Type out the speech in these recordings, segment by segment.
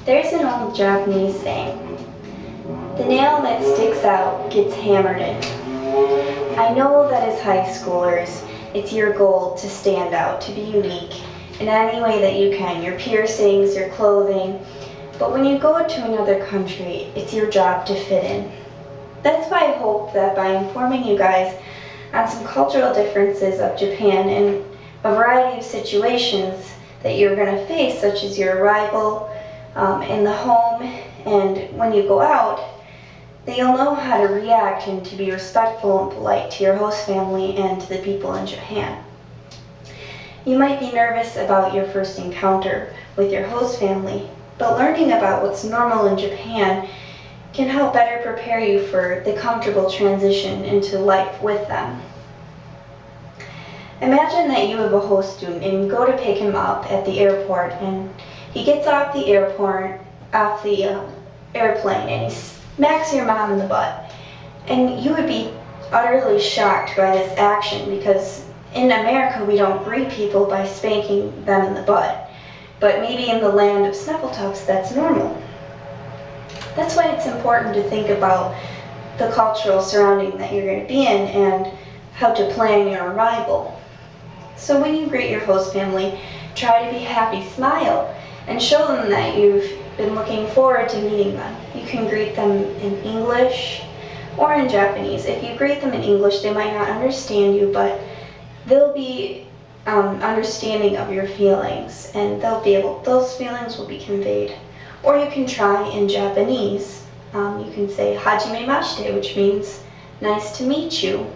There's an old Japanese saying, the nail that sticks out gets hammered in. I know that as high schoolers, it's your goal to stand out, to be unique in any way that you can, your piercings, your clothing. But when you go to another country, it's your job to fit in. That's why I hope that by informing you guys on some cultural differences of Japan and a variety of situations that you're going to face, such as your arrival in the home and when you go out, that you'll know how to react and to be respectful and polite to your host family and to the people in Japan. You might be nervous about your first encounter with your host family, but learning about what's normal in Japan can help better prepare you for the comfortable transition into life with them. Imagine that you have a host student and you go to pick him up at the airport and he gets off the airplane and he smacks your mom in the butt. And you would be utterly shocked by this action because in America we don't greet people by spanking them in the butt. But maybe in the land of Snuffletoffs that's normal. That's why it's important to think about the cultural surrounding that you're going to be in and how to plan your arrival. So when you greet your host family, try to be happy, smile, and show them that you've been looking forward to meeting them. You can greet them in English or in Japanese. If you greet them in English, they might not understand you, but they'll be understanding of your feelings, and those feelings will be conveyed. Or you can try in Japanese. You can say hajimemashite, which means nice to meet you.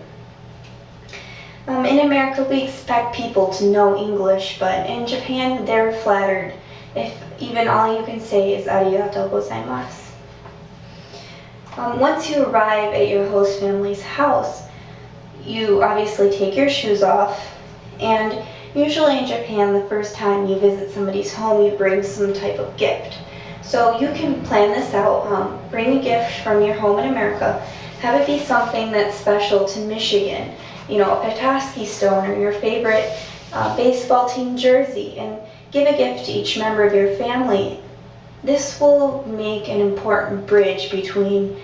In America, we expect people to know English, but in Japan, they're flattered if even all you can say is arigatou gozaimasu. Once you arrive at your host family's house, you obviously take your shoes off, and usually in Japan, the first time you visit somebody's home, you bring some type of gift. So you can plan this out, bring a gift from your home in America, have it be something that's special to Michigan, a Petoskey stone or your favorite baseball team jersey, and give a gift to each member of your family. This will make an important bridge between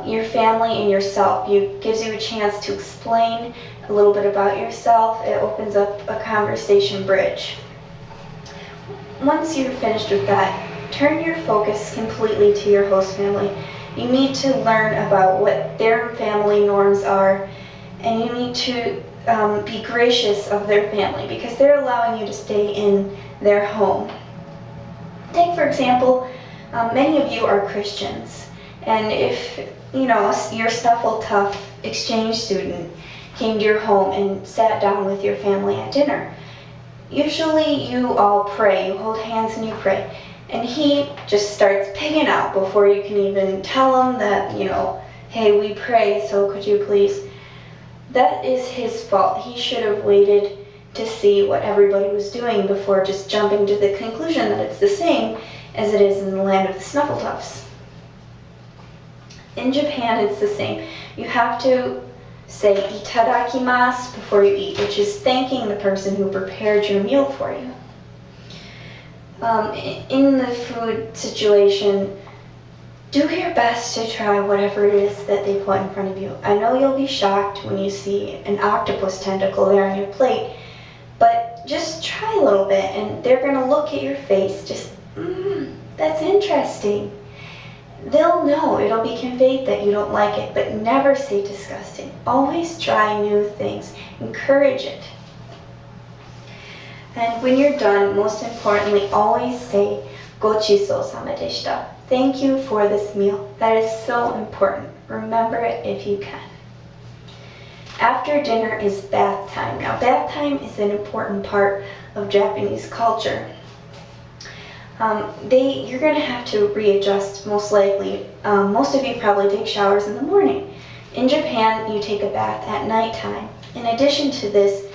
your family and yourself. It gives you a chance to explain a little bit about yourself. It opens up a conversation bridge. Once you're finished with that, turn your focus completely to your host family. You need to learn about what their family norms are, and you need to be gracious of their family because they're allowing you to stay in their home. Take, for example, many of you are Christians, and if your Snuffletoff exchange student came to your home and sat down with your family at dinner, usually you all pray, you hold hands and you pray. And he just starts pigging out before you can even tell him that, hey, we pray, so could you please? That is his fault. He should have waited to see what everybody was doing before just jumping to the conclusion that it's the same as it is in the land of the Snuffletoffs. In Japan, it's the same. You have to say itadakimasu before you eat, which is thanking the person who prepared your meal for you. In the food situation, do your best to try whatever it is that they put in front of you. I know you'll be shocked when you see an octopus tentacle there on your plate, but just try a little bit and they're going to look at your face, just, that's interesting. They'll know, it'll be conveyed that you don't like it, but never say disgusting. Always try new things. Encourage it. And when you're done, most importantly, always say, "Gochisou-sama deshita." Thank you for this meal. That is so important. Remember it if you can. After dinner is bath time. Now, bath time is an important part of Japanese culture. You're going to have to readjust most likely. Most of you probably take showers in the morning. In Japan, you take a bath at nighttime. In addition to this,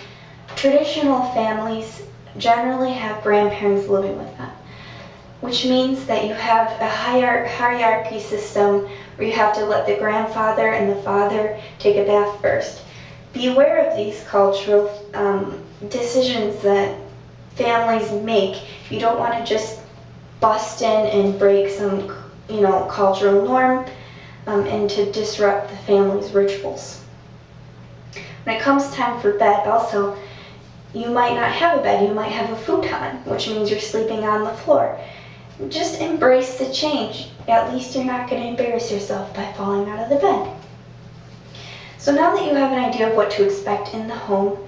traditional families generally have grandparents living with them, which means that you have a hierarchy system where you have to let the grandfather and the father take a bath first. Be aware of these cultural decisions that families make. You don't want to just bust in and break some, cultural norm, and to disrupt the family's rituals. When it comes time for bed, also, you might not have a bed, you might have a futon, which means you're sleeping on the floor. Just embrace the change. At least you're not going to embarrass yourself by falling out of the bed. So now that you have an idea of what to expect in the home,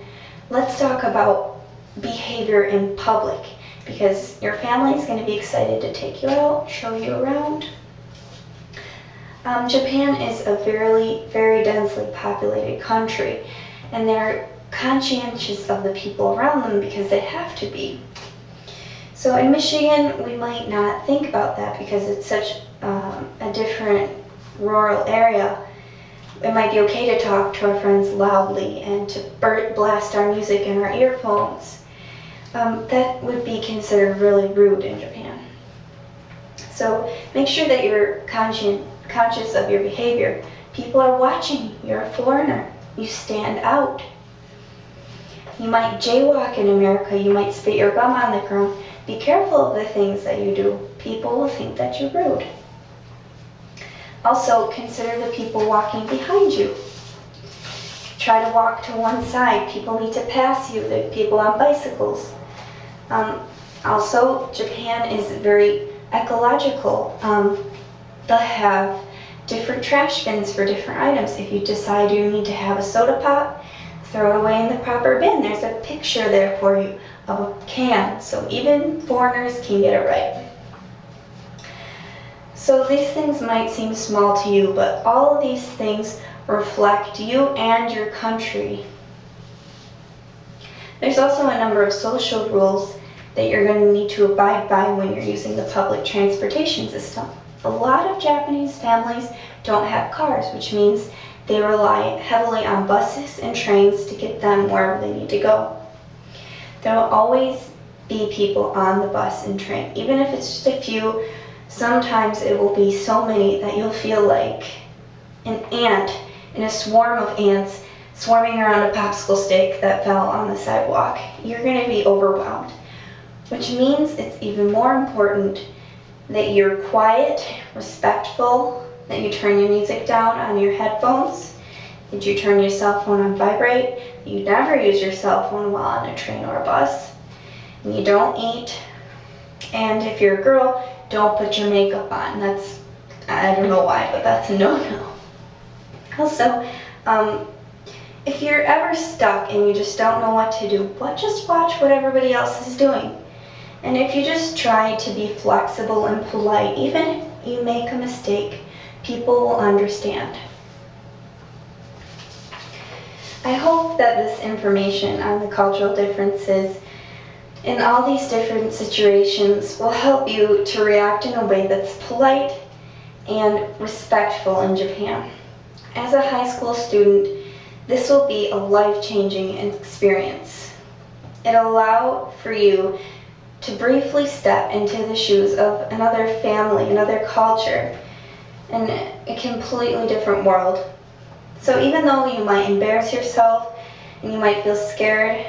let's talk about behavior in public, because your family is going to be excited to take you out, show you around. Japan is a very, very densely populated country, and they're conscientious of the people around them because they have to be. So in Michigan, we might not think about that because it's such a different rural area. It might be okay to talk to our friends loudly and to blast our music in our earphones. That would be considered really rude in Japan. So make sure that you're conscious of your behavior. People are watching you. You're a foreigner. You stand out. You might jaywalk in America. You might spit your gum on the ground. Be careful of the things that you do. People will think that you're rude. Also, consider the people walking behind you. Try to walk to one side. People need to pass you. There are people on bicycles. Also, Japan is very ecological. They'll have different trash bins for different items. If you decide you need to have a soda pop, throw it away in the proper bin. There's a picture there for you of a can, so even foreigners can get it right. So these things might seem small to you, but all of these things reflect you and your country. There's also a number of social rules that you're going to need to abide by when you're using the public transportation system. A lot of Japanese families don't have cars, which means they rely heavily on buses and trains to get them wherever they need to go. There will always be people on the bus and train, even if it's just a few. Sometimes it will be so many that you'll feel like an ant in a swarm of ants swarming around a popsicle stick that fell on the sidewalk. You're going to be overwhelmed, which means it's even more important that you're quiet, respectful, that you turn your music down on your headphones, that you turn your cell phone on vibrate, that you never use your cell phone while on a train or a bus, and you don't eat, and if you're a girl, don't put your makeup on. I don't know why, but that's a no-no. Also, if you're ever stuck and you just don't know what to do, just watch what everybody else is doing. And if you just try to be flexible and polite, even if you make a mistake, people will understand. I hope that this information on the cultural differences in all these different situations will help you to react in a way that's polite and respectful in Japan. As a high school student, this will be a life-changing experience. It'll allow for you to briefly step into the shoes of another family, another culture, in a completely different world. So even though you might embarrass yourself and you might feel scared,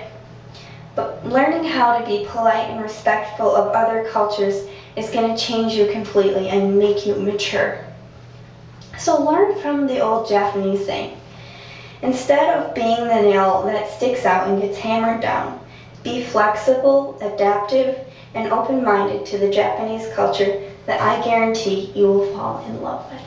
but learning how to be polite and respectful of other cultures is going to change you completely and make you mature. So learn from the old Japanese saying, instead of being the nail that sticks out and gets hammered down, be flexible, adaptive, and open-minded to the Japanese culture that I guarantee you will fall in love with.